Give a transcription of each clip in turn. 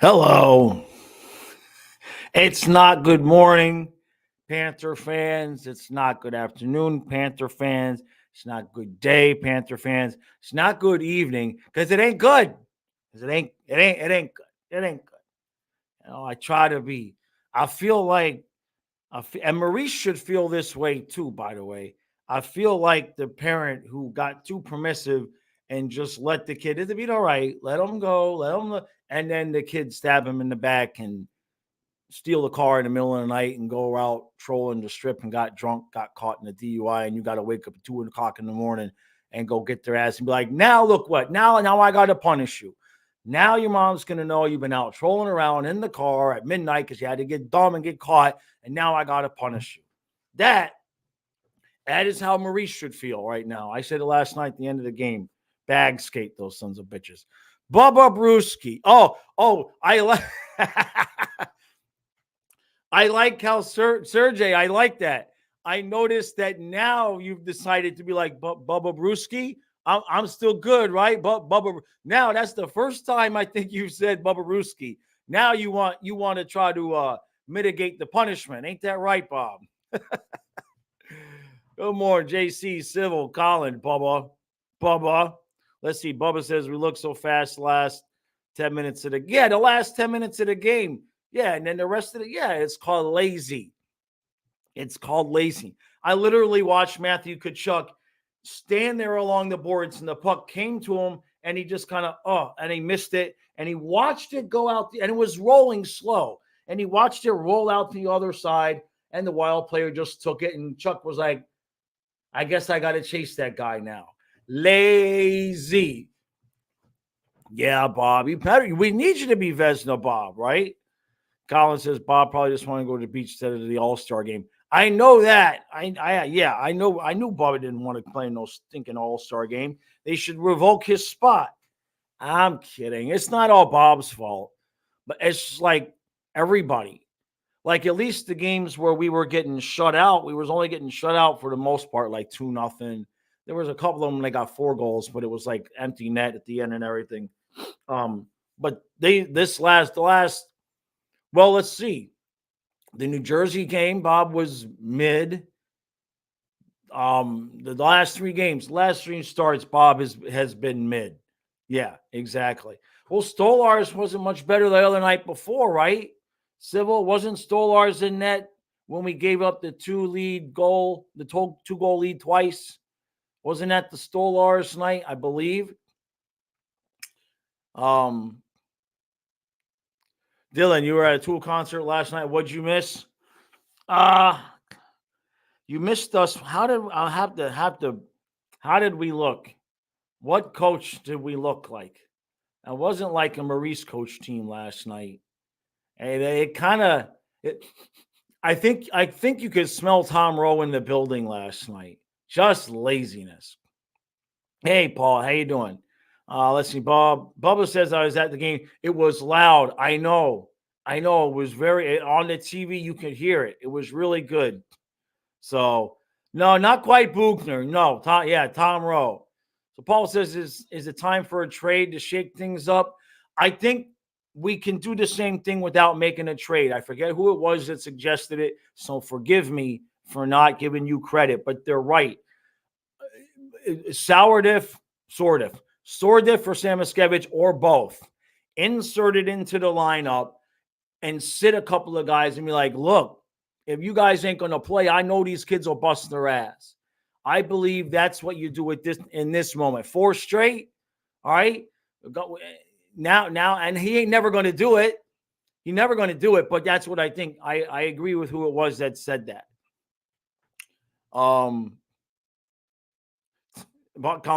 Hello. It's not good morning, Panther fans. It's not good afternoon, Panther fans. It's not good day, Panther fans. It's not good evening because it ain't good. Because it ain't good. It ain't good. I try to be. I feel like, and Maurice should feel this way too, by the way. I feel like the parent who got too permissive and just let the kid, it'll be all right, let him go, and then the kid stab him in the back and steal the car in the middle of the night and go out trolling the strip and got drunk, got caught in a DUI, and you got to wake up at 2 o'clock in the morning and go get their ass and be like, now look what, now I got to punish you. Now your mom's going to know you've been out trolling around in the car at midnight because you had to get dumb and get caught, and now I got to punish you. That is how Maurice should feel right now. I said it last night at the end of the game. Bag skate those sons of bitches. Bubba Brewski. I like I like how Sergey, I like that. I noticed that now you've decided to be like Bubba Brewski. I'm still good, right? But Bubba, now that's the first time I think you've said Bubba Brewski. Now you want to try to mitigate the punishment. Ain't that right, Bob? Good morning, JC, Civil, Colin, Bubba. Let's see. Bubba says we look so fast last 10 minutes of the last 10 minutes of the game. Yeah, and then the rest of it's called lazy. It's called lazy. I literally watched Matthew Tkachuk stand there along the boards, and the puck came to him, and he just kind of, and he missed it, and he watched it go out, and it was rolling slow, and he watched it roll out to the other side, and the Wild player just took it, and Chuck was like, I guess I got to chase that guy now. Lazy. Yeah, Bob. We need you to be Vezina, Bob, right? Colin says Bob probably just wanted to go to the beach instead of the All-Star game. I know that. I knew Bobby didn't want to play in no stinking All-Star game. They should revoke his spot. I'm kidding. It's not all Bob's fault, but it's like everybody. Like at least the games where we were getting shut out, we was only getting shut out for the most part, like 2-0. There was a couple of them they got 4 goals, but it was like empty net at the end and everything. But well, let's see. The New Jersey game, Bob, was mid. The last 3 starts, Bob has been mid. Yeah, exactly. Well, Stolarz wasn't much better the other night before, right? Civil, wasn't Stolarz in net when we gave up the 2-goal lead twice? Wasn't that the Stolarz night, I believe? Dylan, you were at a Tool concert last night. What'd you miss? You missed us. How did we look? What coach did we look like? It wasn't like a Maurice coach team last night. And I think you could smell Tom Rowe in the building last night. Just laziness. Hey, Paul, how you doing? Let's see, Bob. Bubba says I was at the game. It was loud. I know. It was on the TV. You could hear it. It was really good. So, no, not quite Buchner. No, Tom Rowe. So Paul says, is it time for a trade to shake things up? I think we can do the same thing without making a trade. I forget who it was that suggested it, so forgive me for not giving you credit, but they're right. Sourdiff for Samoskevich or both. Insert it into the lineup and sit a couple of guys and be like, look, if you guys ain't going to play, I know these kids will bust their ass. I believe that's what you do with this in this moment. 4 straight, all right? Now, and he ain't never going to do it. He's never going to do it, but that's what I think. I agree with who it was that said that. Colin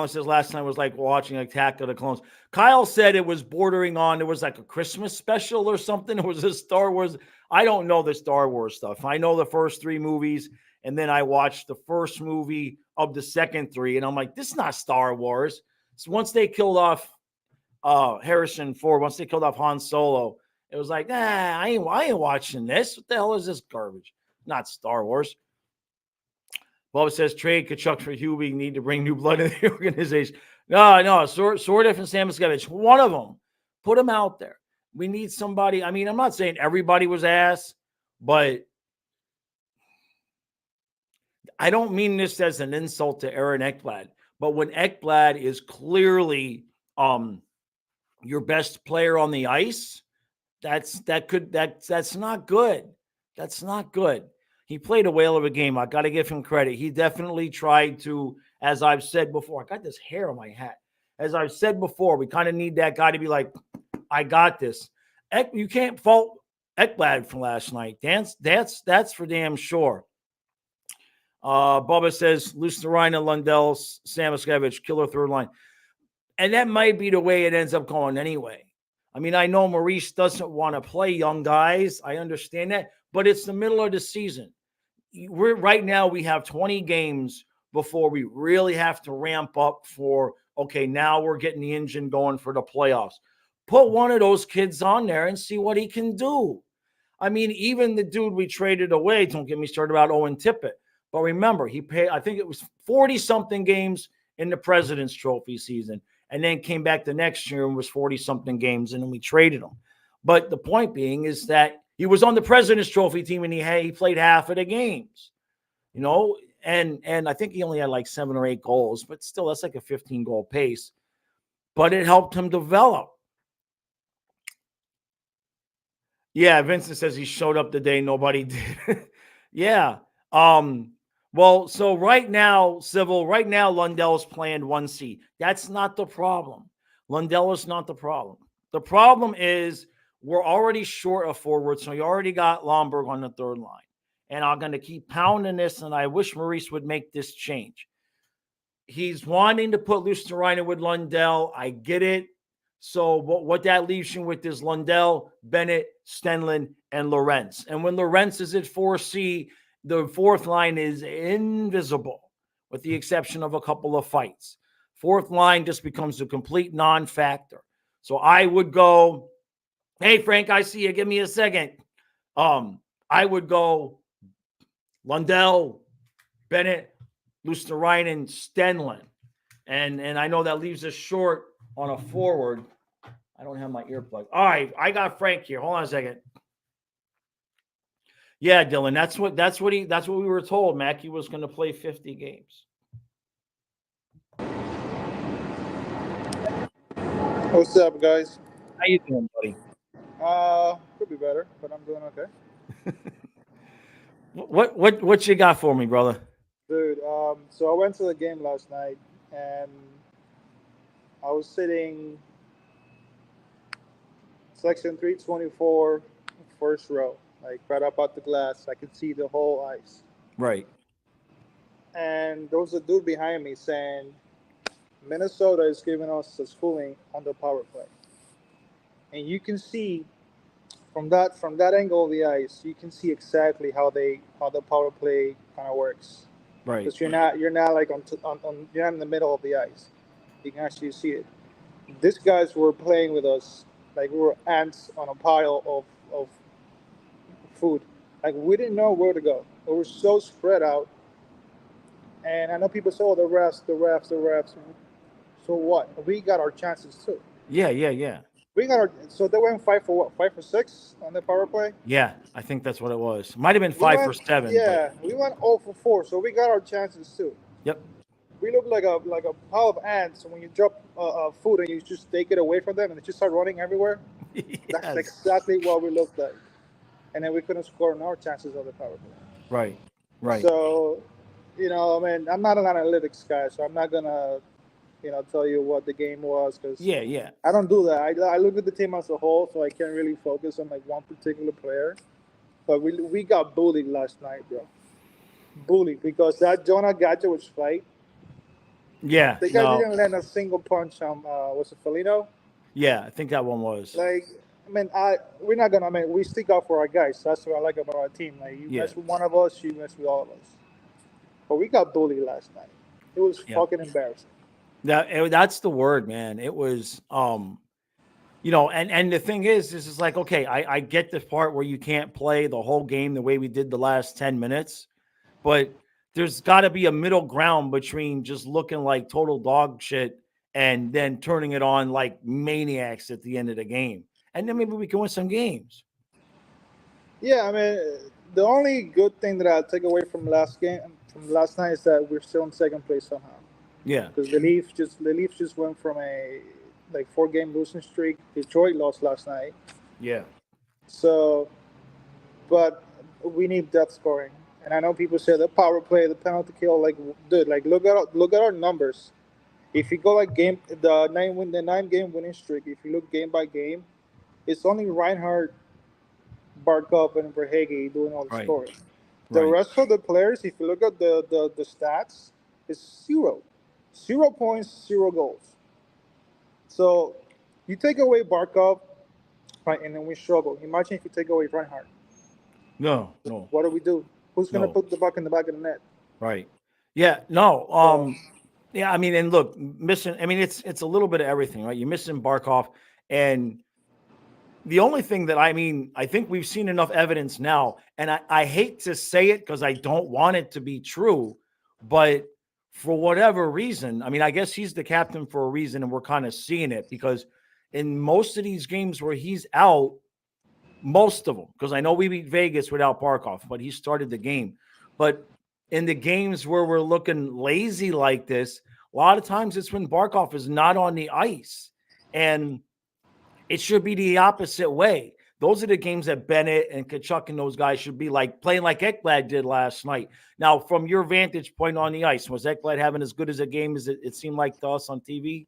says last night was like watching Attack of the Clones. Kyle said it was bordering on, it was like a Christmas special or something. It was a Star Wars. I don't know the Star Wars stuff. I know the first 3 movies, and then I watched the first movie of the second 3, and I'm like, this is not Star Wars. So once they killed off Harrison Ford, once they killed off Han Solo, it was like, I ain't watching this. What the hell is this garbage? Not Star Wars. Bob says trade Tkachuk for Hubie. Need to bring new blood in the organization. No, Sourdiff and Samoskevich. One of them. Put them out there. We need somebody. I mean, I'm not saying everybody was ass, but I don't mean this as an insult to Aaron Ekblad. But when Ekblad is clearly your best player on the ice, that's not good. That's not good. He played a whale of a game. I got to give him credit. He definitely tried to, as I've said before, I got this hair on my hat. As I've said before, we kind of need that guy to be like, I got this. You can't fault Ekblad from last night. That's for damn sure. Bubba says, Lusterine and Lundell, Samoskevich, killer third line. And that might be the way it ends up going anyway. I mean, I know Maurice doesn't want to play young guys. I understand that. But it's the middle of the season. Right now, we have 20 games before we really have to ramp up for, okay, now we're getting the engine going for the playoffs. Put one of those kids on there and see what he can do. I mean, even the dude we traded away, don't get me started about Owen Tippett. But remember, he paid, I think it was 40-something games in the President's Trophy season, and then came back the next year and was 40-something games, and then we traded him. But the point being is that he was on the President's Trophy team, and he played half of the games, and I think he only had like 7 or 8 goals, but still, that's like a 15-goal pace. But it helped him develop. Yeah, Vincent says he showed up the day nobody did. Yeah. Well, so right now, Lundell's playing 1C. That's not the problem. Lundell is not the problem. The problem is we're already short of forward, so you already got Lomberg on the third line. And I'm going to keep pounding this, and I wish Maurice would make this change. He's wanting to put Lusterine with Lundell. I get it. So what that leaves you with is Lundell, Bennett, Stenlund, and Lorentz. And when Lorentz is at 4C, the fourth line is invisible, with the exception of a couple of fights. Fourth line just becomes a complete non-factor. So I would go, hey, Frank, I see you. Give me a second. I would go Lundell, Bennett, Lusterine, Stenlund. And I know that leaves us short on a forward. I don't have my earplug. All right, I got Frank here. Hold on a second. Yeah, Dylan, that's what we were told. Mackey was going to play 50 games. What's up, guys? How you doing, buddy? Could be better, but I'm doing okay. What you got for me, brother? Dude, so I went to the game last night, and I was sitting section 324, first row, like right up at the glass. I could see the whole ice. Right. And there was a dude behind me saying, Minnesota is giving us a schooling on the power play. And you can see from that angle of the ice, you can see exactly how the power play kind of works. Right. Because you're not like you're not in the middle of the ice. You can actually see it. These guys were playing with us like we were ants on a pile of food. Like we didn't know where to go. We were so spread out. And I know people say, "Oh, the refs." So what? We got our chances too. Yeah. We got our. So they went 5 for what? 5 for 6 on the power play. Yeah, I think that's what it was. Might have been 5 for 7. Yeah, we went 0 for 4, so we got our chances too. Yep. We look like a pile of ants when you drop food and you just take it away from them and they just start running everywhere. Yes. That's exactly what we looked like. And then we couldn't score on our chances of the power play. Right. So, I mean, I'm not an analytics guy, so I'm not gonna, tell you what the game was because I don't do that. I look at the team as a whole, so I can't really focus on like one particular player. But we got bullied last night, bro. Bullied because that Jonah Gadget was fight. Yeah. The guy didn't land a single punch on was it Felino? Yeah, I think that one was. Like, I mean, we're not gonna. I mean, we stick up for our guys. That's what I like about our team. Like, you mess with one of us, you mess with all of us. But we got bullied last night. It was fucking embarrassing. That's the word, man. It was, and the thing is, this is like, okay, I get the part where you can't play the whole game the way we did the last 10 minutes, but there's got to be a middle ground between just looking like total dog shit and then turning it on like maniacs at the end of the game. and then maybe we can win some games. Yeah, I mean, the only good thing that I take away from last night, is that we're still in second place somehow. Yeah, Because the Leafs just went from a like 4 game losing streak. Detroit lost last night, yeah, so but we need depth scoring. And I know people say the power play, the penalty kill. Like, dude, like look at our numbers. If you go like the 9 game winning streak, if you look game by game, it's only Reinhardt, Barkov, and Verhage doing all the right, scoring. The right, rest of the players, if you look at the stats, is 0 points, 0 goals. So you take away Barkov, right, and then we struggle. Imagine if you take away Reinhardt. no, no, What do we do? Who's gonna no, put the puck in the back of the net? right, yeah, no, So, yeah. I mean, and look, missing. I mean, it's a little bit of everything, right? You're missing Barkov, and the only thing that I think we've seen enough evidence now, and I hate to say it because I don't want it to be true, but for whatever reason, I mean, I guess he's the captain for a reason, and we're kind of seeing it because in most of these games where he's out, most of them, because I know we beat Vegas without Barkov, but he started the game. But in the games where we're looking lazy like this, a lot of times it's when Barkov is not on the ice. And it should be the opposite way. Those are the games that Bennett and Kachuk and those guys should be like playing like Ekblad did last night. Now, from your vantage point on the ice, was Ekblad having as good as a game as it seemed like to us on TV?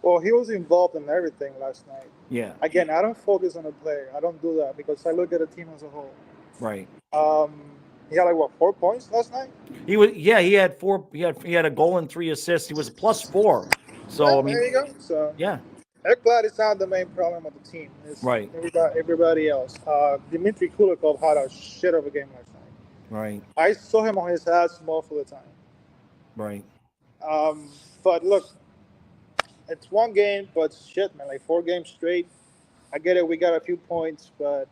well, he was involved in everything last night. Yeah, Again, I don't focus on the player. I don't do that because I look at the team as a whole. right. Um, he had like what 4 points last night? He was, yeah, he had four. He had a goal and 3 assists. He was a +4. So I Yeah, mean, there you go. So yeah, Ekblad is not the main problem of the team. It's right, everybody else. Dmitry Kulikov had a shit of a game last night. right, I saw him on his ass most of the time. right. But look, it's one game, but shit, man, like 4 games straight. I get it. We got a few points, but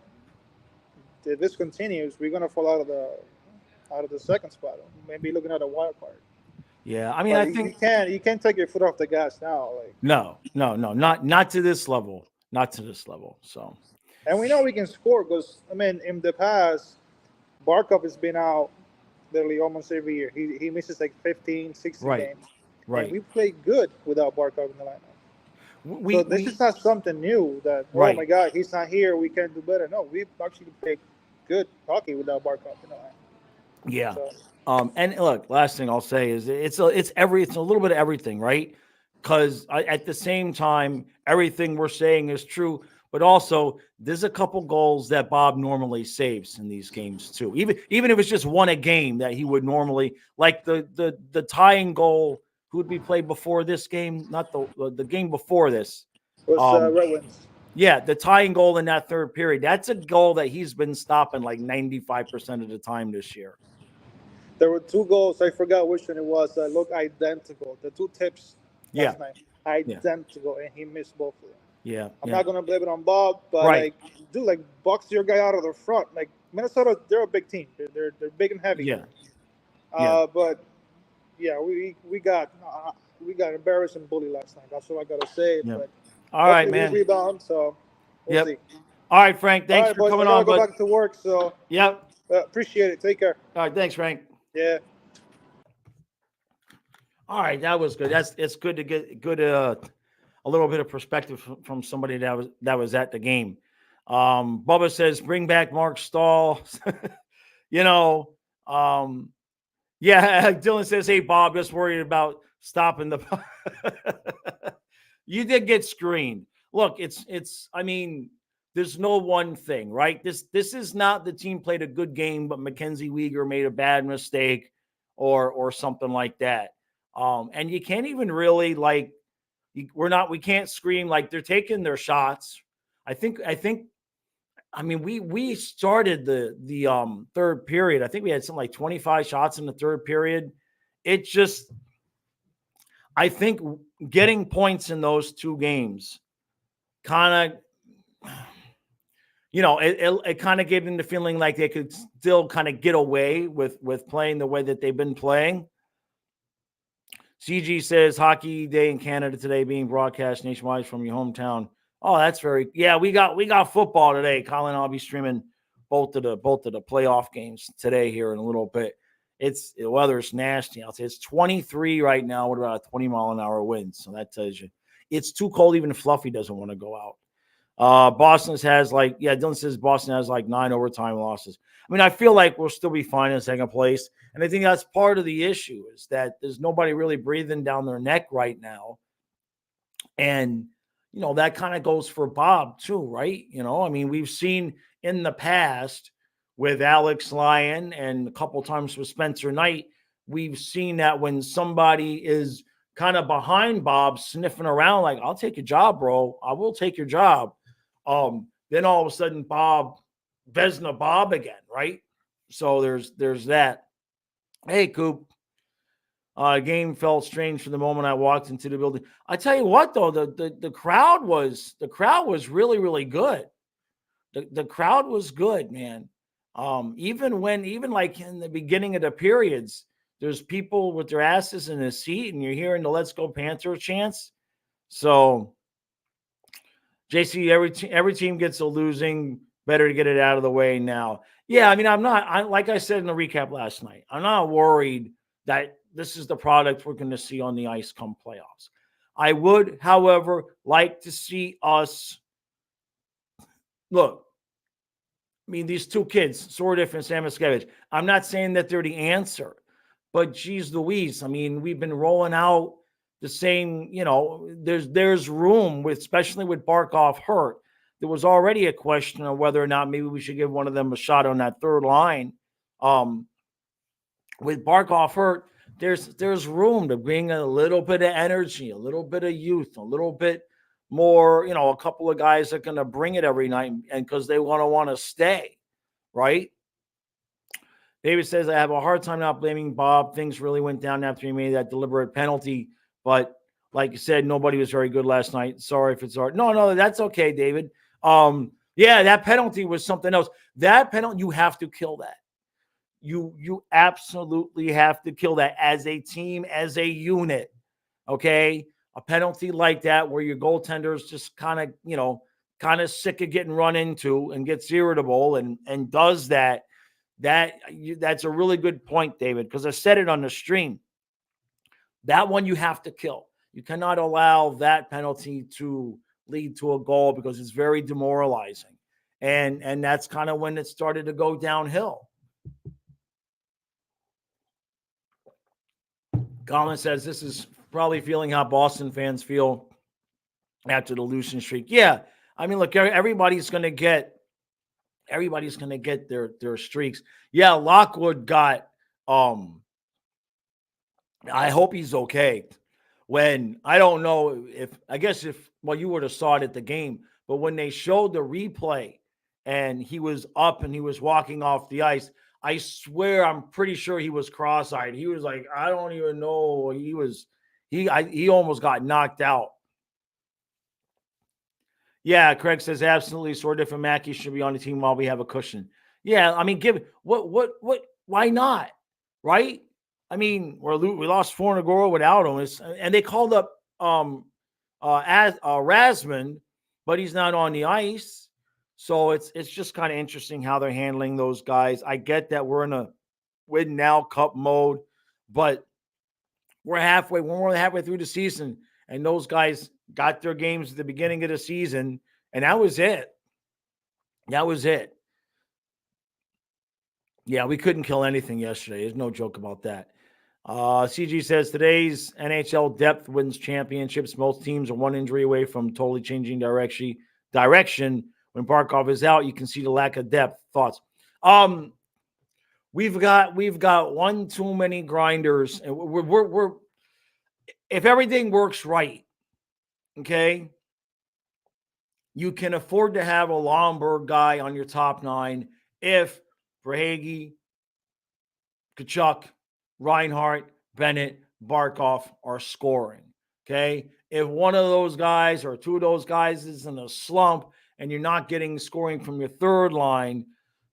if this continues, we're gonna fall out of the second spot. Maybe looking at a wild card. Yeah, I mean, But I you think can't take your foot off the gas now. Like, no, not to this level, not to this level. So and we know we can score because I mean, in the past, Barkov has been out literally almost every year. He misses like 15, 16 right, games, and right. we play good without Barkov in the lineup. So this We is not something new that, oh right. my God, he's not here, we can do better. No, we actually played good hockey without Barkov in the lineup. Yeah. So And look, last thing I'll say is it's a little bit of everything, right? Because at the same time, everything we're saying is true, but also there's a couple goals that Bob normally saves in these games too. Even if it's just one a game that he would normally, like the tying goal. Who would be played before this game? Not the game before this. it was Um, Red Wings. yeah, the tying goal in that third period. That's a goal that he's been stopping like 95% of the time this year. There were 2 goals. I forgot which one it was. That looked identical. The 2 tips Yeah, last night, yeah, identical, and he missed both of them. yeah, I'm yeah. not gonna blame it on Bob, but Right. like, dude, like box your guy out of the front. Like Minnesota, they're a big team. They're big and heavy. Yeah, yeah. But yeah, we got embarrassed and bullied last night. That's all I gotta say. Yeah. But All right, hopefully man. we rebound. So we'll Yep. see. All right, Frank. All Thanks right, for boys. I coming gotta on. go But back to work. So yep. appreciate it. Take care. All right. Thanks, Frank. Yeah. All right. That was good. It's good to get a little bit of perspective from somebody that was at the game. Bubba says, bring back Mark Stahl. you know, yeah, Dylan says, hey, Bob, just worried about stopping the. You did get screened. Look, I mean, there's no one thing, right? This is not the team played a good game, but Mackenzie Weegar made a bad mistake or something like that. And you can't even really like we can't scream like they're taking their shots. I mean, we started the third period. I think we had something like 25 shots in the third period. It just, I think getting points in those 2 games kind of, it kind of gave them the feeling like they could still kind of get away with playing the way that they've been playing. CG says Hockey Day in Canada today being broadcast nationwide from your hometown Oh, that's yeah. We got football today, Colin. I'll be streaming both of the playoff games today here in a little bit. The weather's nasty out there. It's 23 right now with about a 20-mile-an-hour wind. So that tells you it's too cold. Even Fluffy doesn't want to go out. Boston has Dylan says Boston has 9 overtime losses. I mean, I feel like we'll still be fine in second place. And I think that's part of the issue is that there's nobody really breathing down their neck right now. And, that kind of goes for Bob too, right? I mean, we've seen in the past with Alex Lyon and a couple times with Spencer Knight, we've seen that when somebody is kind of behind Bob sniffing around like, I'll take your job, bro. I will take your job. Then all of a sudden Vesna Bob again, right? So there's that. Hey, Coop. Game felt strange from the moment I walked into the building. I tell you what, though, the crowd was really, really good. The crowd was good, man. Even like in the beginning of the periods, there's people with their asses in a seat, and you're hearing the "Let's Go Panthers" chants. So, JC, every team gets a losing. Better to get it out of the way now. Yeah, I mean, like I said in the recap last night, I'm not worried that this is the product we're going to see on the ice come playoffs. I would, however, like to see us look. I mean, these two kids, Sordiff and Samoskevich, I'm not saying that they're the answer, but geez Louise, I mean, we've been rolling out the same, there's room especially with Barkov hurt. There was already a question of whether or not maybe we should give one of them a shot on that third line. With Barkov hurt, there's room to bring a little bit of energy, a little bit of youth, a little bit more, a couple of guys that are going to bring it every night and because they want to stay, right? David says, I have a hard time not blaming Bob. Things really went down after he made that deliberate penalty. But like you said, nobody was very good last night. Sorry if it's hard. No, that's okay, David. Yeah, that penalty was something else. That penalty, you have to kill that. You absolutely have to kill that as a team, as a unit. Okay? A penalty like that where your goaltender is just kind of sick of getting run into and gets irritable and does that. That's a really good point, David, because I said it on the stream. That one you have to kill. You cannot allow that penalty to lead to a goal because it's very demoralizing. And that's kind of when it started to go downhill. Colin says this is probably feeling how Boston fans feel after the losing streak. Yeah, I mean, look, everybody's going to get their streaks. Yeah, Lockwood got. I hope he's okay. When I don't know if you would have saw it at the game, but when they showed the replay and he was up and he was walking off the ice, I swear I'm pretty sure he was cross-eyed. He was like, I don't even know. He almost got knocked out. Yeah, Craig says absolutely. Sordiff and Mackey should be on the team while we have a cushion. Yeah, I mean, why not? Right? I mean, we lost 4 in a row without him, and they called up Rasman, but he's not on the ice. So it's just kind of interesting how they're handling those guys. I get that we're in a win now cup mode, but we're more than halfway through the season, and those guys got their games at the beginning of the season, and that was it. That was it. Yeah, we couldn't kill anything yesterday. There's no joke about that. CG says today's NHL depth wins championships. Most teams are one injury away from totally changing direction. When Barkov is out, you can see the lack of depth. Thoughts? We've got one too many grinders, and we're if everything works right, okay, you can afford to have a Lomberg guy on your top 9 if Verhaeghe, Tkachuk, Reinhart, Bennett, Barkov are scoring. Okay. If one of those guys or two of those guys is in a slump and you're not getting scoring from your third line,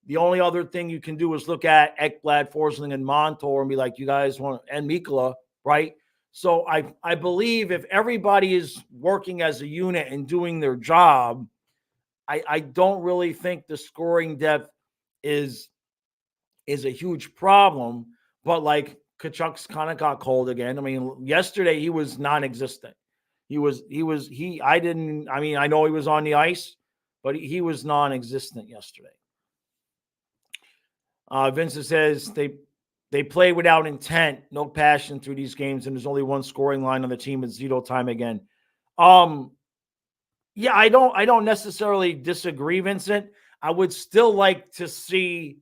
the only other thing you can do is look at Ekblad, Forsling, and Montour and be like, you guys want, and Mikkola, right? So I believe if everybody is working as a unit and doing their job, I don't really think the scoring depth is a huge problem. But like Kachuk's kind of got cold again. I mean, yesterday he was non-existent. I know he was on the ice, but he was non-existent yesterday. Vincent says they play without intent, no passion through these games, and there's only one scoring line on the team. It's zero time again. Yeah, I don't necessarily disagree, Vincent. I would still like to see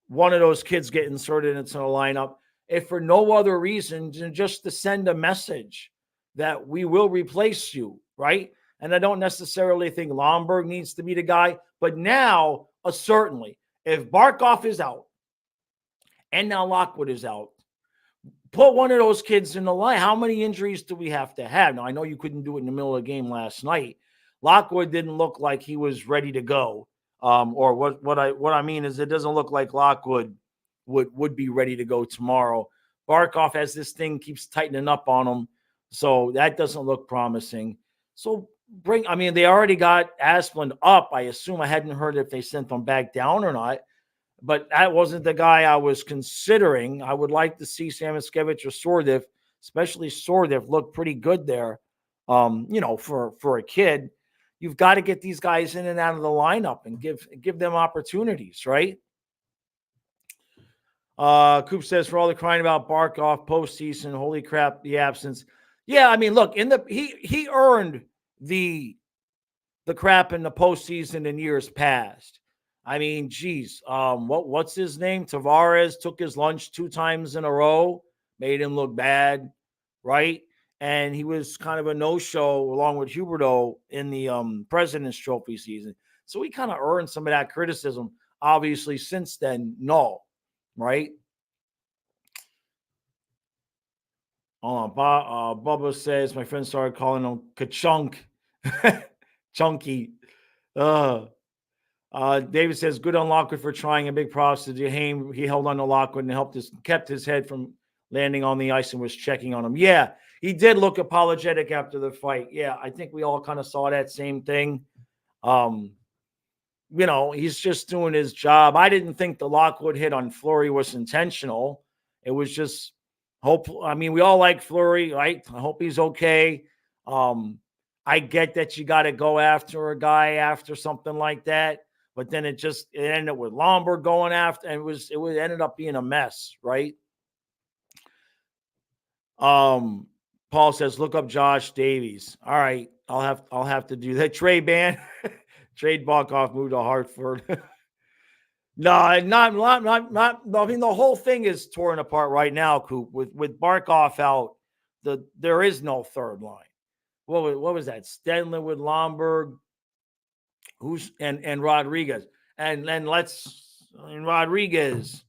one of those kids get inserted into the lineup, if for no other reason than just to send a message that we will replace you, right? And I don't necessarily think Lomberg needs to be the guy, but now, certainly, if Barkov is out and now Lockwood is out, put one of those kids in the line. How many injuries do we have to have? Now, I know you couldn't do it in the middle of the game last night. Lockwood didn't look like he was ready to go. Or what I mean is, it doesn't look like Lockwood would be ready to go tomorrow. Barkov, as this thing keeps tightening up on him, so that doesn't look promising. So they already got Asplund up. I assume, I hadn't heard if they sent him back down or not, but that wasn't the guy I was considering. I would like to see Samoskevich or Sordiv, especially Sordiv, look pretty good there. For a kid. You've got to get these guys in and out of the lineup and give them opportunities, right? Coop says, for all the crying about Barkov postseason, holy crap, the absence. Yeah, I mean, look, he earned the crap in the postseason in years past. I mean, geez, what's his name? Tavares took his lunch 2 times in a row, made him look bad, right? And he was kind of a no-show along with Huberdeau in the President's Trophy season. So he kind of earned some of that criticism. Obviously, since then, no, right? Bubba says, my friend started calling him Kachunk. Chunky. David says, good on Lockwood for trying, a big props to Jaheim. He held on to Lockwood and kept his head from landing on the ice and was checking on him. Yeah, he did look apologetic after the fight. Yeah, I think we all kind of saw that same thing. He's just doing his job. I didn't think the Lockwood hit on Fleury was intentional. It was just hope. I mean, we all like Fleury, right? I hope he's okay. I get that you got to go after a guy after something like that, but then it ended with Lomberg going after, and it ended up being a mess, right? Paul says, look up Josh Davies. All right, I'll have to do that. Trade Barkov, moved to Hartford. No, not. I mean, the whole thing is torn apart right now, Coop. With Barkov out, there is no third line. What was that? Stenley with Lomberg, and Rodriguez, and Rodriguez.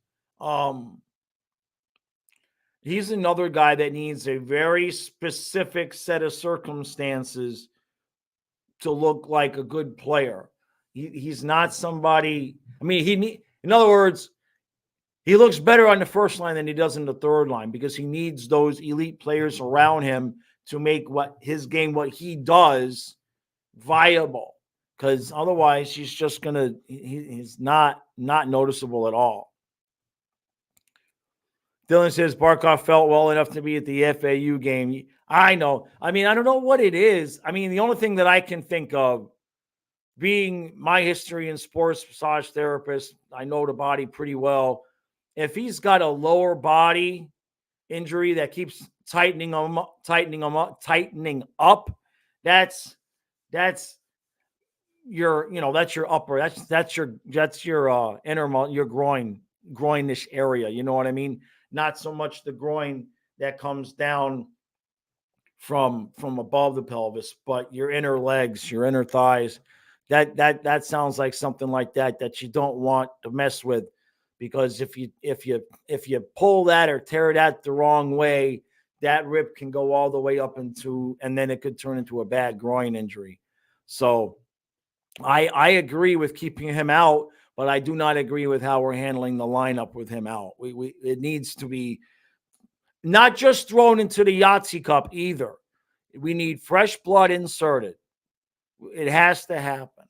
He's another guy that needs a very specific set of circumstances to look like a good player. He's not somebody. I mean, in other words, he looks better on the first line than he does in the third line because he needs those elite players around him to make what he does viable. Because otherwise, he's not noticeable at all. Dylan says Barkov felt well enough to be at the FAU game. I know. I mean, I don't know what it is. I mean, the only thing that I can think of, being my history in sports massage therapist, I know the body pretty well. If he's got a lower body injury that keeps tightening up, that's your upper, that's your inner, your groinish area. You know what I mean? Not so much the groin that comes down from above the pelvis, but your inner legs, your inner thighs. That sounds like something like that you don't want to mess with, because if you pull that or tear that the wrong way, that rib can go all the way up and then it could turn into a bad groin injury. So I agree with keeping him out, but I do not agree with how we're handling the lineup with him out. It needs to be Not just thrown into the Yahtzee cup either. We need fresh blood inserted. It has to happen.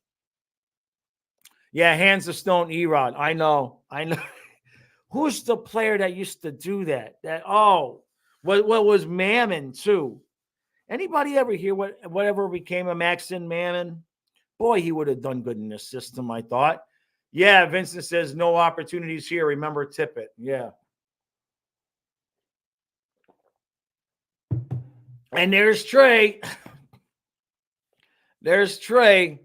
Yeah, hands of stone, Erod. I know. Who's the player that used to do that? What was Mammon too? Anybody ever hear whatever became of Maxon Mammon? Boy, he would have done good in this system, I thought. Yeah, Vincent says no opportunities here. Remember Tippett. Yeah. And there's Trey. There's Trey.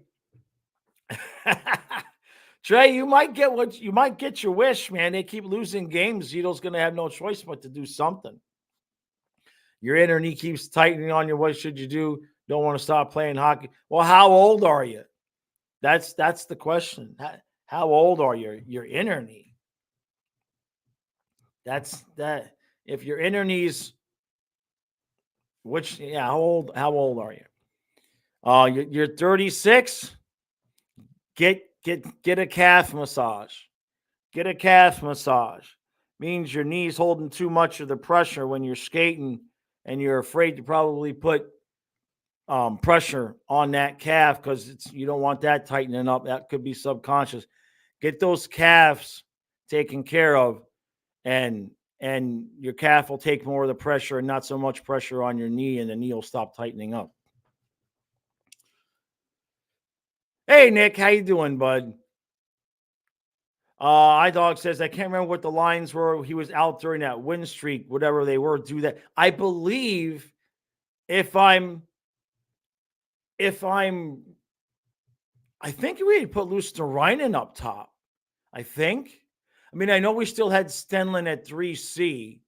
Trey, you might get your wish, man. They keep losing games. Zito's going to have no choice but to do something. Your inner knee keeps tightening on you. What should you do? Don't want to stop playing hockey. Well, how old are you? That's the question. How old are your inner knee? That's that. If your inner knees, how old are you? You're 36. Get a calf massage. Get a calf massage. Means your knee's holding too much of the pressure when you're skating, and you're afraid to probably put pressure on that calf because you don't want that tightening up. That could be subconscious. Get those calves taken care of, and your calf will take more of the pressure and not so much pressure on your knee, and the knee will stop tightening up. Hey, Nick, how you doing, bud? iDog says, I can't remember what the lines were. He was out during that win streak, whatever they were, do that. I believe I think we had put Luosterainen up top. I mean, I know we still had Stenlin at 3C,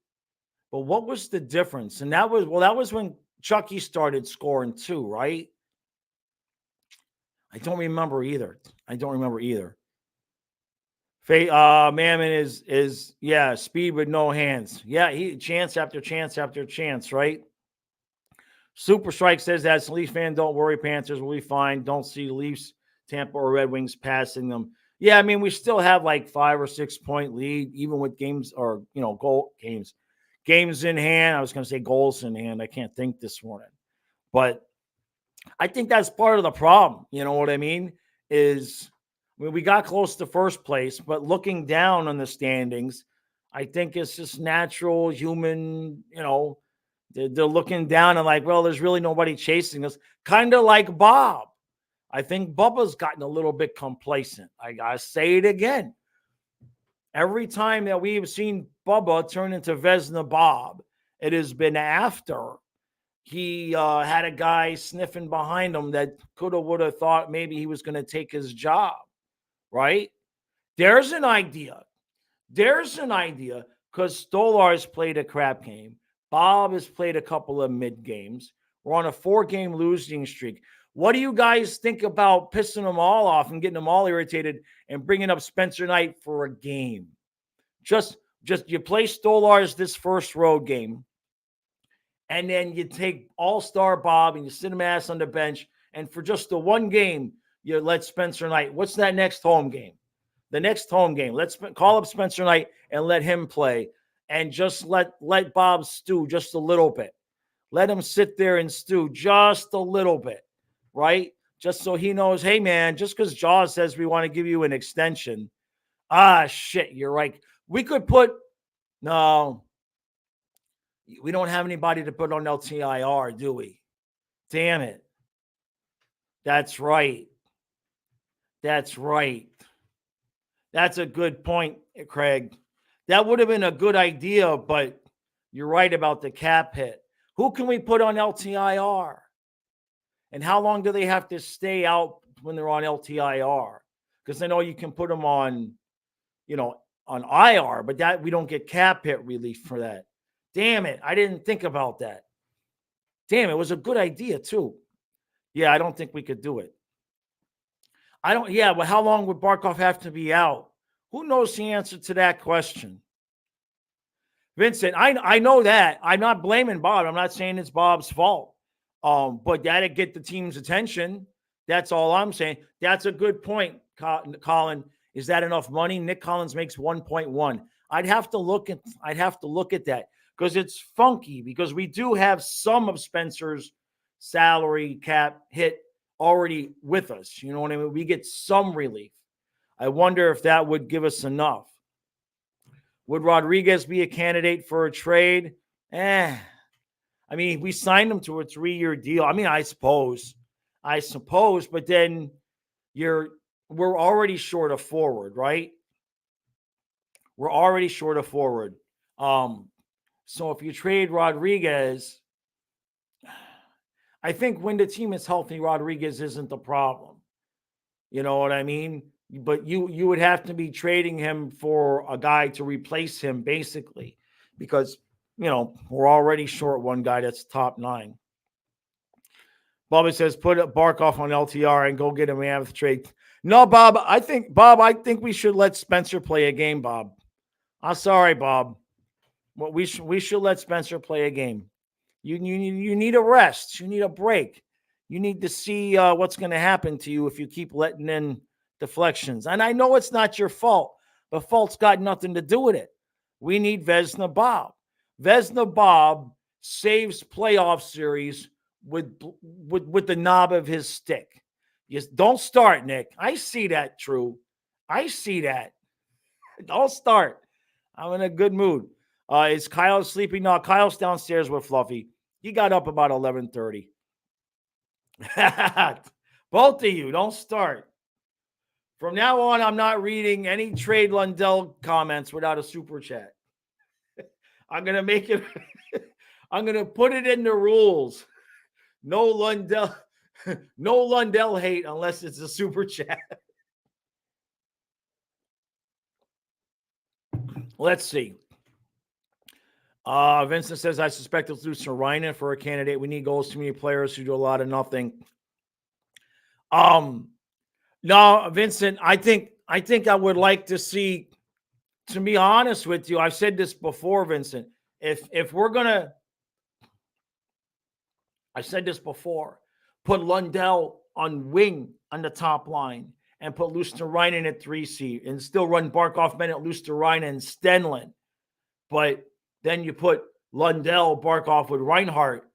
but what was the difference? And that was when Chucky started scoring too, right? I don't remember either. Mammon is speed with no hands. Yeah, he chance after chance after chance, right? Super Strike says, as a Leafs fan, don't worry, Panthers will be fine. Don't see Leafs, Tampa, or Red Wings passing them. Yeah, I mean, we still have like 5 or 6 point lead, even with games or games in hand. I was going to say goals in hand. I can't think this morning, but I think that's part of the problem. You know what I mean? We got close to first place, but looking down on the standings, I think it's just natural human, they're looking down and like, well, there's really nobody chasing us. Kind of like Bob. I think Bubba's gotten a little bit complacent. I got to say it again. Every time that we've seen Bubba turn into Vezina Bob, it has been after he had a guy sniffing behind him that would have thought maybe he was going to take his job, right? There's an idea because Stolar's played a crap game. Bob has played a couple of mid games. We're on a 4-game losing streak. What do you guys think about pissing them all off and getting them all irritated and bringing up Spencer Knight for a game? Just you play Stolar's this first road game, and then you take All-Star Bob and you sit him ass on the bench, and for just the one game, you let Spencer Knight. What's that next home game? The next home game. Let's call up Spencer Knight and let him play, and just let Bob stew just a little bit. Let him sit there and stew just a little bit, right? Just so he knows, hey, man, just because Jaws says we want to give you an extension. Shit, you're right. We could no, we don't have anybody to put on LTIR, do we? Damn it. That's right. That's a good point, Craig. That would have been a good idea, but you're right about the cap hit. Who can we put on LTIR? And how long do they have to stay out when they're on LTIR? Because I know you can put them on, on IR, but that we don't get cap hit relief for that. Damn it. I didn't think about that. Damn, it was a good idea too. Yeah, I don't think we could do it. But how long would Barkov have to be out? Who knows the answer to that question? Vincent, I know that. I'm not blaming Bob. I'm not saying it's Bob's fault. But that'd get the team's attention. That's all I'm saying. That's a good point, Colin. Is that enough money? Nick Collins makes 1.1. I'd have to look at that because it's funky, because we do have some of Spencer's salary cap hit already with us. You know what I mean? We get some relief. I wonder if that would give us enough. Would Rodriguez be a candidate for a trade? I mean, we signed him to a 3-year deal. I mean, I suppose, but then we're already short of forward, right? We're already short of forward. So if you trade Rodriguez, I think when the team is healthy, Rodriguez isn't the problem. You know what I mean? But you would have to be trading him for a guy to replace him, basically, because, we're already short one guy that's top 9. Bobby says, put Barkov on LTR and go get a mammoth trade. No, Bob, I think we should let Spencer play a game, Bob. I'm sorry, Bob. Well, we should let Spencer play a game. You need a rest. You need a break. You need to see what's going to happen to you if you keep letting in deflections. And I know it's not your fault. The fault's got nothing to do with it. We need Vezina Bob. Vezina Bob saves playoff series with the knob of his stick. Just don't start, Nick. I see that, True. I see that. Don't start. I'm in a good mood. Is Kyle sleeping? No, Kyle's downstairs with Fluffy. He got up about 11:30. Both of you, don't start. From now on, I'm not reading any trade Lundell comments without a super chat. I'm going to make it. I'm going to put it in the rules. No Lundell hate unless it's a super chat. Let's see. Vincent says, I suspect it's Lucian Reinen for a candidate. We need goals, too many players who do a lot of nothing. No, Vincent, I think I would like to see, to be honest with you, I've said this before, Vincent, if we're going to, I said this before, put Lundell on wing on the top line and put Lucian at 3C and still run Barkov, Bennett, Lucian and Stenlund. But then you put Lundell, Barkov with Reinhart.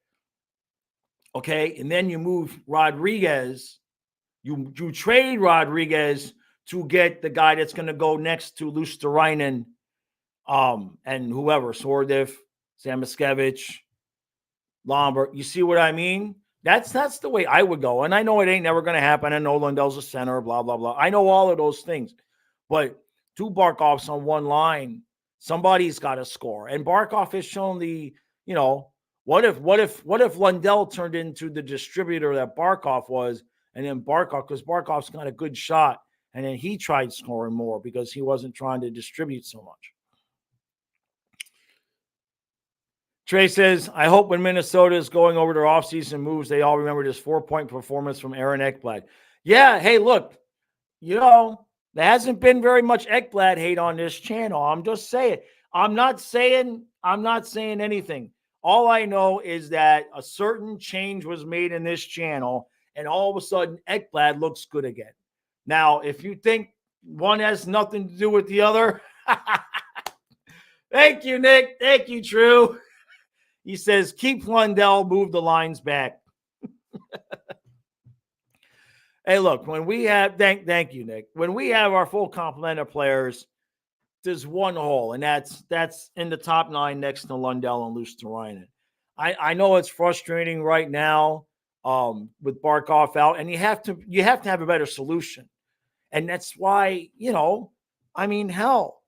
Okay. And then you move Rodriguez. You trade Rodriguez to get the guy that's going to go next to Lucian and whoever, Sordiv, Samoskevich, Lombard. You see what I mean? That's the way I would go. And I know it ain't never going to happen. I know Lundell's a center, blah, blah, blah. I know all of those things. But 2 Barkovs on one line, somebody's got to score. And Barkov has shown what if Lundell turned into the distributor that Barkov was, and then because Barkov's got a good shot, and then he tried scoring more because he wasn't trying to distribute so much. Trey says, I hope when Minnesota is going over their offseason moves, they all remember this 4-point performance from Aaron Ekblad. Yeah, hey, look, there hasn't been very much Ekblad hate on this channel. I'm just saying. I'm not saying anything. All I know is that a certain change was made in this channel, and all of a sudden, Ekblad looks good again. Now, if you think one has nothing to do with the other, thank you, Nick. Thank you, True. He says, keep Lundell, move the lines back. Hey, look, when we have, thank you, Nick. When we have our full complement of players, there's one hole, and that's in the top 9 next to Lundell and Lucian. I know it's frustrating right now with Barkov out, and you have to have a better solution. And that's why, hell,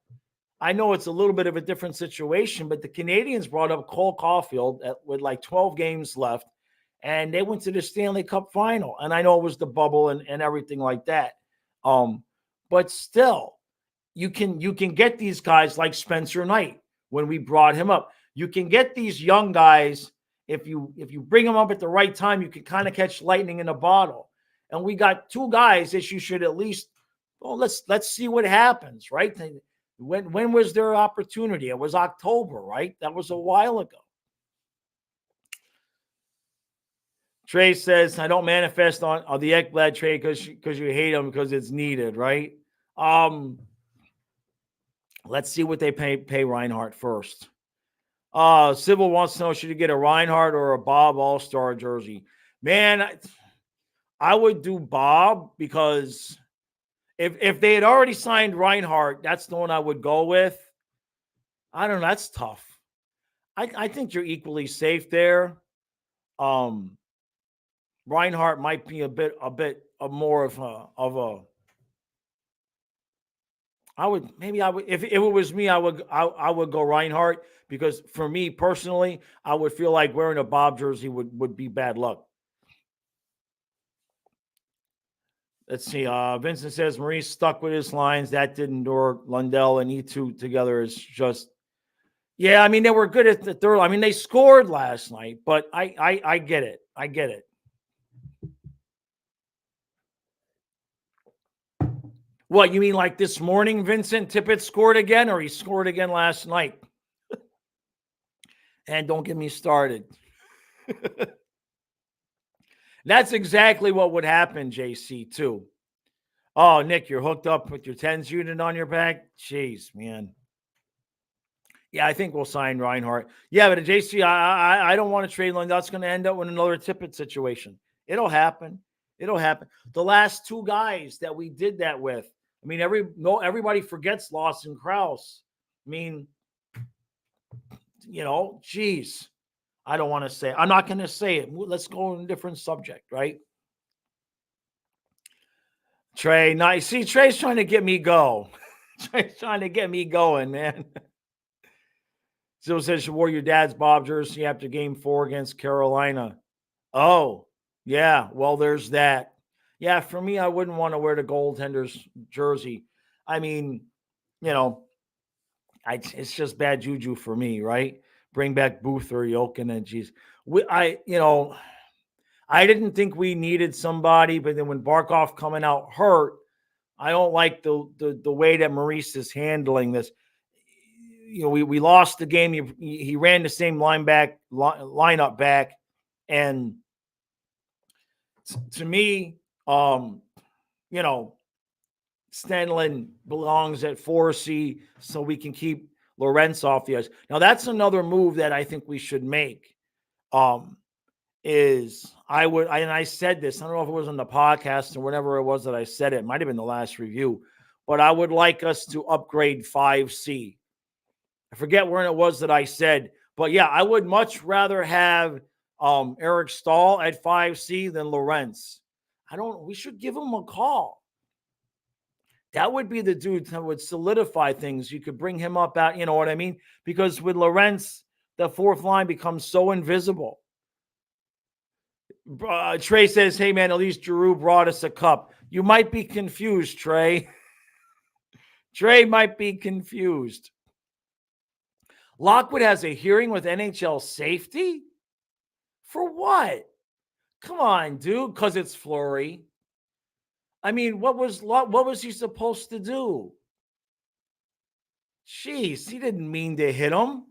I know it's a little bit of a different situation, but the Canadians brought up Cole Caulfield with like 12 games left, and they went to the Stanley Cup final. And I know it was the bubble and everything like that. But still, you can get these guys like Spencer Knight when we brought him up. You can get these young guys. If you bring them up at the right time, you can kind of catch lightning in a bottle. And we got 2 guys that you should at least, let's see what happens, right? When was their opportunity? It was October, right? That was a while ago. Trey says, I don't manifest on the Ekblad trade because you hate him because it's needed, right? Let's see what they pay Reinhart first. Sybil wants to know, should you get a Reinhardt or a Bob All-Star jersey? Man, I would do Bob, because if they had already signed Reinhardt, that's the one I would go with. I don't know. That's tough. I think you're equally safe there. Reinhardt might be a bit more of a. I would if it was me, I would go Reinhardt, because for me personally, I would feel like wearing a Bob jersey would be bad luck. Let's see. Vincent says Maurice stuck with his lines. That didn't work. Lundell and E2 together is just. Yeah, I mean, they were good at the third. I mean, they scored last night, but I get it. I get it. What, you mean like this morning, Vincent Tippett scored again, or he scored again last night? And don't get me started. That's exactly what would happen, JC, too. Oh, Nick, you're hooked up with your 10s unit on your back? Jeez, man. Yeah, I think we'll sign Reinhardt. Yeah, but JC, I don't want to trade Lundell. That's going to end up with another Tippett situation. It'll happen. It'll happen. The last two guys that we did that with, I mean, everybody forgets Lawson Krause. I mean, geez. I don't want to say. I'm not going to say it. Let's go on a different subject, right? Trey, nice. See, Trey's trying to get me go. Trey's trying to get me going, man. Still says you wore your dad's Bob jersey after game 4 against Carolina. Oh, yeah. Well, there's that. Yeah, for me, I wouldn't want to wear the goaltender's jersey. I mean, it's just bad juju for me, right? Bring back Booth or Yokin, and geez. I didn't think we needed somebody, but then when Barkov coming out hurt, I don't like the way that Maurice is handling this. We lost the game. He ran the same lineup back, and to me, Stenlin belongs at 4C, so we can keep Lorentz off the ice. Now that's another move that I think we should make. I said this, I don't know if it was on the podcast or whatever it was that I said it might have been the last review, but I would like us to upgrade 5C. I forget where it was that I said, but yeah, I would much rather have Eric Stahl at 5C than Lorentz. We should give him a call. That would be the dude that would solidify things. You could bring him up out, you know what I mean? Because with Lorentz, the fourth line becomes so invisible. Trey says, hey, man, at least Giroux brought us a cup. You might be confused, Trey. Trey might be confused. Lockwood has a hearing with NHL safety? For what? Come on, dude, because it's Fleury. I mean, what was he supposed to do? Jeez, he didn't mean to hit him.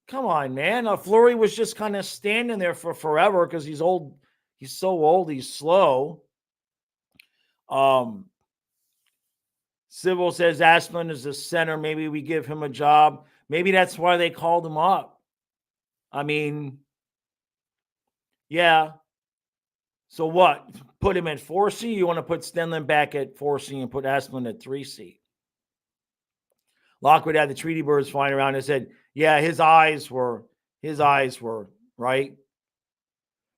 Come on, man. Fleury was just kind of standing there for forever because he's old. He's so old. He's slow. Sybil says Asplund is the center. Maybe we give him a job. Maybe that's why they called him up. I mean, yeah. So what? Put him at 4C? You want to put Stenlin back at 4C and put Asplund at 3C? Lockwood had the Treaty Birds flying around and said, yeah, his eyes were, right?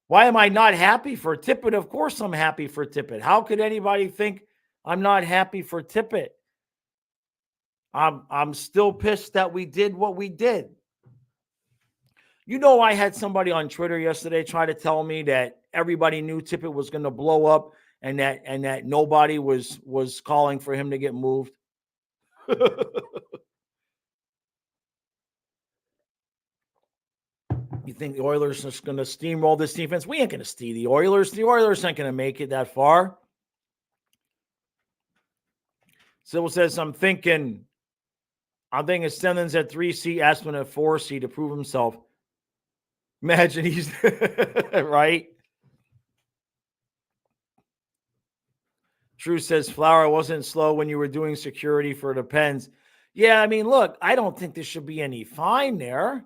Why am I not happy for Tippett? Of course I'm happy for Tippett. How could anybody think I'm not happy for Tippett? I'm still pissed that we did what we did. I had somebody on Twitter yesterday try to tell me that everybody knew Tippett was going to blow up and that nobody was calling for him to get moved. You think the Oilers are just going to steamroll this defense? We ain't going to steal the Oilers. The Oilers ain't going to make it that far. Sybil says, I'm thinking Stenlin's at 3C, Asplund at 4C to prove himself. Imagine he's right. Drew says, Flower wasn't slow when you were doing security for the Pens. Yeah, I mean, look, I don't think there should be any fine there.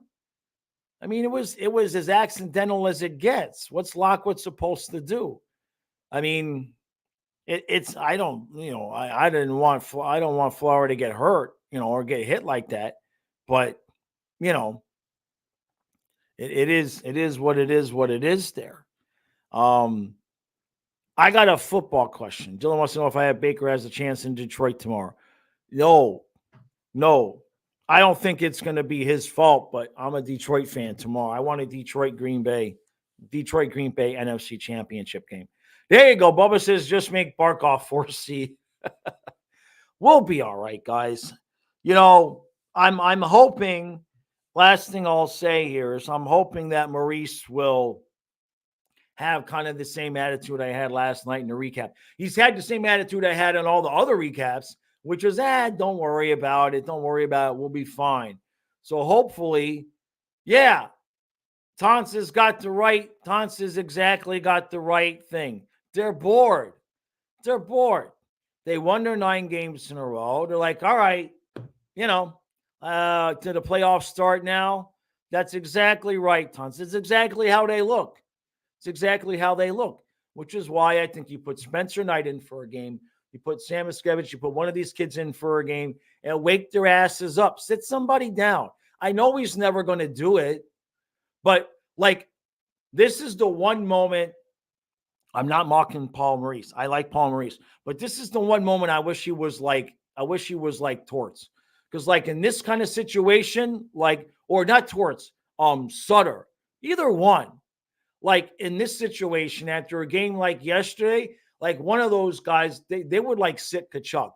I mean, it was as accidental as it gets. What's Lockwood supposed to do? I mean, it's I don't I don't want Florida to get hurt, or get hit like that. But you know, it is what it is. What it is there. Um, I got a football question. Dylan wants to know if I have Baker has a chance in Detroit tomorrow. No, no. I don't think it's going to be his fault, but I'm a Detroit fan tomorrow. I want a Detroit Green Bay NFC Championship game. There you go. Bubba says just make Barkov 4C. We'll be all right, guys. I'm hoping, last thing I'll say here is I'm hoping that Maurice will have kind of the same attitude I had last night in the recap. He's had the same attitude I had in all the other recaps, which is, don't worry about it. Don't worry about it. We'll be fine. So hopefully, yeah, Tons has exactly got the right thing. They're bored. They won their 9 games in a row. They're like, all right, to the playoffs start now. That's exactly right, Tons. It's exactly how they look. Which is why I think you put Spencer Knight in for a game. You put Sam Iskevich, you put one of these kids in for a game and wake their asses up. Sit somebody down. I know he's never going to do it, but this is the one moment. I'm not mocking Paul Maurice. I like Paul Maurice, but this is the one moment I wish he was like Torts. Because in this kind of situation, or not Torts, Sutter, either one. In this situation, after a game like yesterday, one of those guys, they would sit Kachuk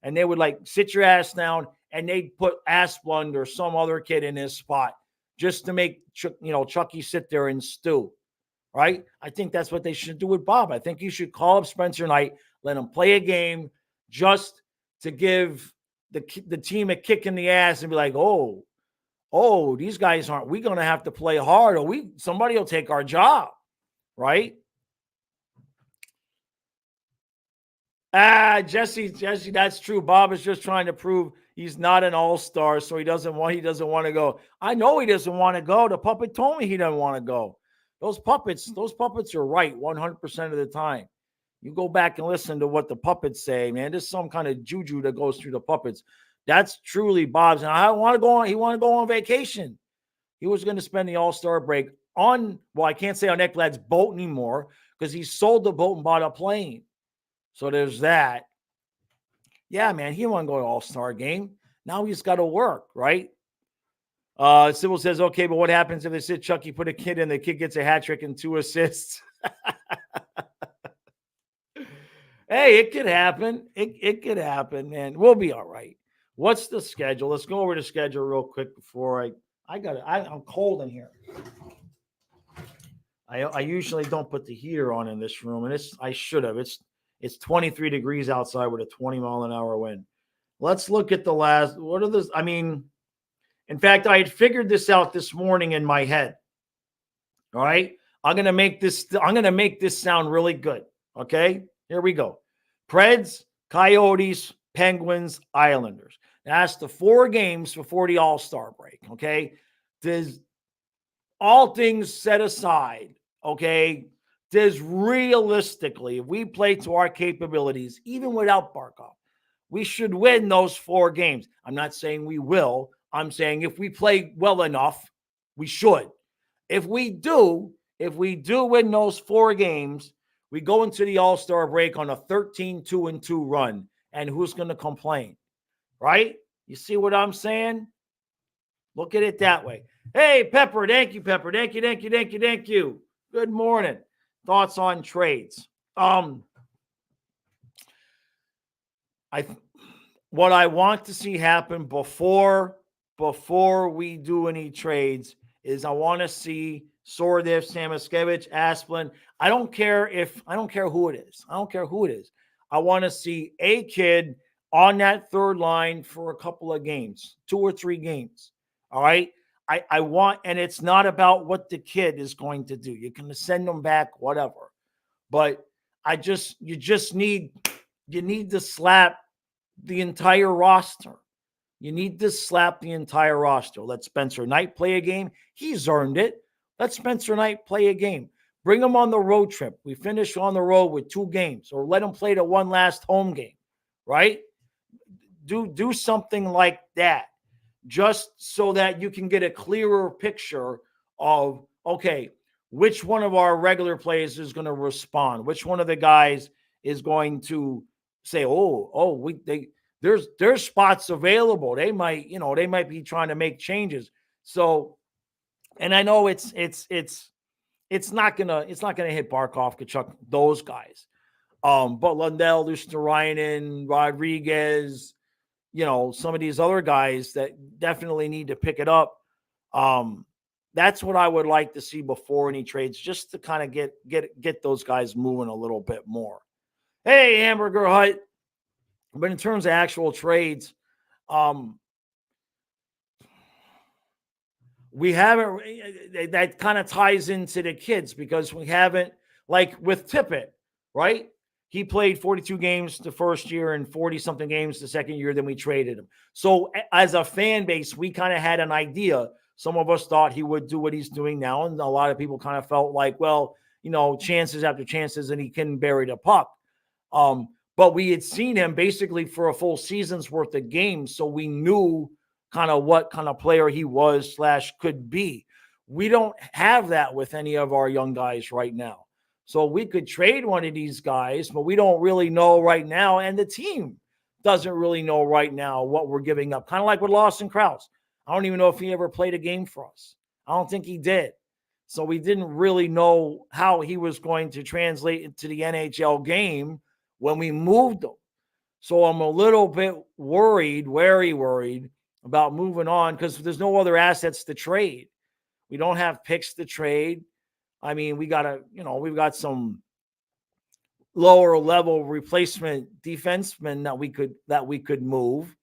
and they would sit your ass down and they'd put Asplund or some other kid in his spot just to make, Chucky sit there and stew. Right? I think that's what they should do with Bob. I think you should call up Spencer Knight, let him play a game just to give the team a kick in the ass and be like, oh, these guys aren't we going to have to play hard or somebody will take our job, right? Jesse, that's true. Bob is just trying to prove he's not an all-star, so he doesn't want to go. I know he doesn't want to go. The puppet told me he doesn't want to go. Those puppets are right 100% of the time. You go back and listen to what the puppets say, man. There's some kind of juju that goes through the puppets. That's truly Bob's. And he wanted to go on vacation. He was going to spend the All-Star break I can't say on Ekblad's boat anymore because he sold the boat and bought a plane. So there's that. Yeah, man, he didn't want to go to All-Star game. Now he's got to work, right? Sybil says, okay, but what happens if they said Chucky put a kid in, the kid gets a hat trick and 2 assists? Hey, it could happen. It could happen, man. We'll be all right. What's the schedule? Let's go over the schedule real quick before I'm cold in here. I usually don't put the heater on in this room, and I should have. It's 23 degrees outside with a 20-mile-an-hour wind. Let's look at the last. What are those? I mean, in fact, I had figured this out this morning in my head. All right, I'm gonna make this sound really good. Okay, here we go. Preds, Coyotes, Penguins, Islanders. That's the 4 games before the All-Star break. Okay, does all things set aside. Okay, does realistically, if we play to our capabilities, even without Barkov, we should win those 4 games. I'm not saying we will. I'm saying if we play well enough, we should. If we do win those 4 games, we go into the All-Star break on a 13-2-2 run. And who's going to complain? Right? You see what I'm saying? Look at it that way. Hey, Pepper. Thank you, Pepper. Thank you. Good morning. Thoughts on trades? What I want to see happen before we do any trades is I want to see Sordiv, Samaskevich, Asplund. I don't care who it is. I want to see a kid on that third line for a couple of games, 2 or 3 games. All right. I want, and it's not about what the kid is going to do. You can send them back, whatever. But you need to slap the entire roster. You need to slap the entire roster. Let Spencer Knight play a game. He's earned it. Let Spencer Knight play a game. Bring him on the road trip. We finish on the road with 2 games, or let him play the one last home game, right? Do something like that, just so that you can get a clearer picture of, okay, which one of our regular players is going to respond? Which one of the guys is going to say, there's spots available. They might be trying to make changes. So, and I know it's not gonna hit Barkov, Kachuk, those guys. But Lundell, Lucian, Rodriguez, some of these other guys that definitely need to pick it up. That's what I would like to see before any trades, just to kind of get those guys moving a little bit more. Hey, Hamburger Hut. But in terms of actual trades, we haven't. That kind of ties into the kids, because we haven't, like with Tippett, right? He played 42 games the first year and 40-something games the second year. Then we traded him. So as a fan base, we kind of had an idea. Some of us thought he would do what he's doing now, and a lot of people kind of felt like, well, chances after chances, and he couldn't bury the puck. But we had seen him basically for a full season's worth of games, so we knew kind of what kind of player he was / could be. We don't have that with any of our young guys right now. So we could trade one of these guys, but we don't really know right now, and the team doesn't really know right now what we're giving up. Kind of like with Lawson Krause. I don't even know if he ever played a game for us. I don't think he did. So we didn't really know how he was going to translate into the NHL game when we moved him. So I'm a little bit wary about moving on, because there's no other assets to trade. We don't have picks to trade. I mean, we've got some lower level replacement defensemen that we could move,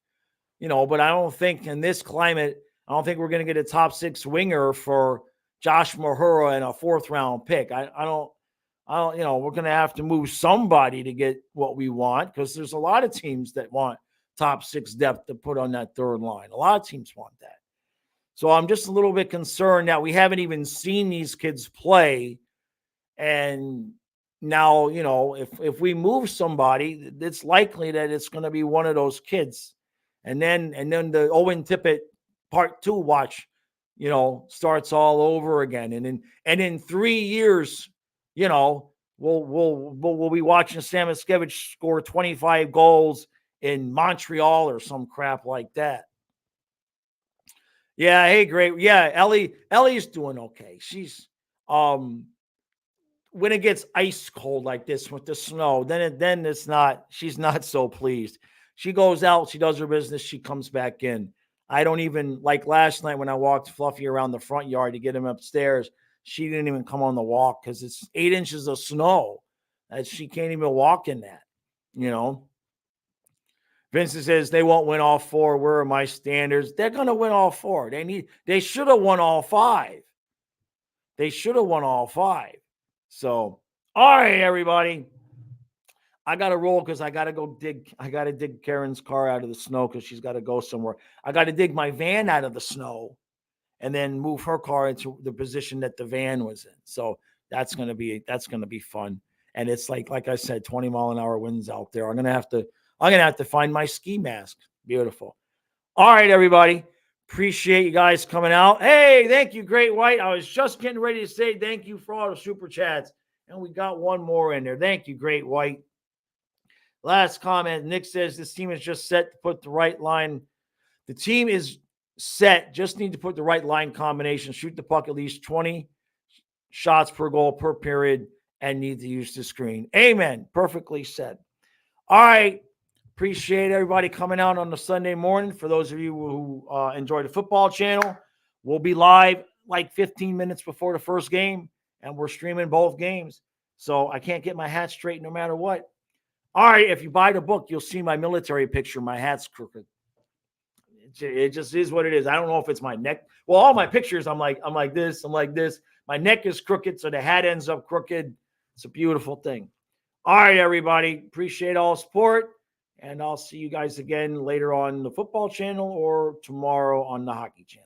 but I don't think in this climate, I don't think we're going to get a top 6 winger for Josh Mahura and a 4th round pick. I don't, we're going to have to move somebody to get what we want, because there's a lot of teams that want top 6 depth to put on that third line. A lot of teams want that. So I'm just a little bit concerned that we haven't even seen these kids play. And now, if we move somebody, it's likely that it's going to be one of those kids. And then the Owen Tippett part 2 watch, starts all over again. And in 3 years, we'll be watching Sam Miskevich score 25 goals in Montreal or some crap like that. Yeah, hey, great. Yeah, Ellie's doing okay. She's when it gets ice cold like this with the snow, then she's not so pleased. She goes out, she does her business, she comes back in. I don't even, like last night when I walked Fluffy around the front yard to get him upstairs, she didn't even come on the walk because it's 8 inches of snow. She can't even walk in that, Vincent says they won't win all 4. Where are my standards? They're going to win all 4. They should have won all 5. They should have won all 5. So, all right, everybody. I got to roll because I got to dig Karen's car out of the snow because she's got to go somewhere. I got to dig my van out of the snow and then move her car into the position that the van was in. So that's going to be fun. And it's like I said, 20-mile-an-hour winds out there. I'm going to have to find my ski mask. Beautiful. All right, everybody. Appreciate you guys coming out. Hey, thank you, Great White. I was just getting ready to say thank you for all the super chats. And we got one more in there. Thank you, Great White. Last comment. Nick says this team is just set to put the right line. The team is set. Just need to put the right line combination. Shoot the puck at least 20 shots per goal per period and need to use the screen. Amen. Perfectly said. All right. Appreciate everybody coming out on the Sunday morning. For those of you who enjoy the football channel, we'll be live like 15 minutes before the first game, and we're streaming both games. So I can't get my hat straight no matter what. All right, if you buy the book, you'll see my military picture. My hat's crooked. It just is what it is. I don't know if it's my neck. Well, all my pictures, I'm like this. My neck is crooked, so the hat ends up crooked. It's a beautiful thing. All right, everybody. Appreciate all support. And I'll see you guys again later on the football channel or tomorrow on the hockey channel.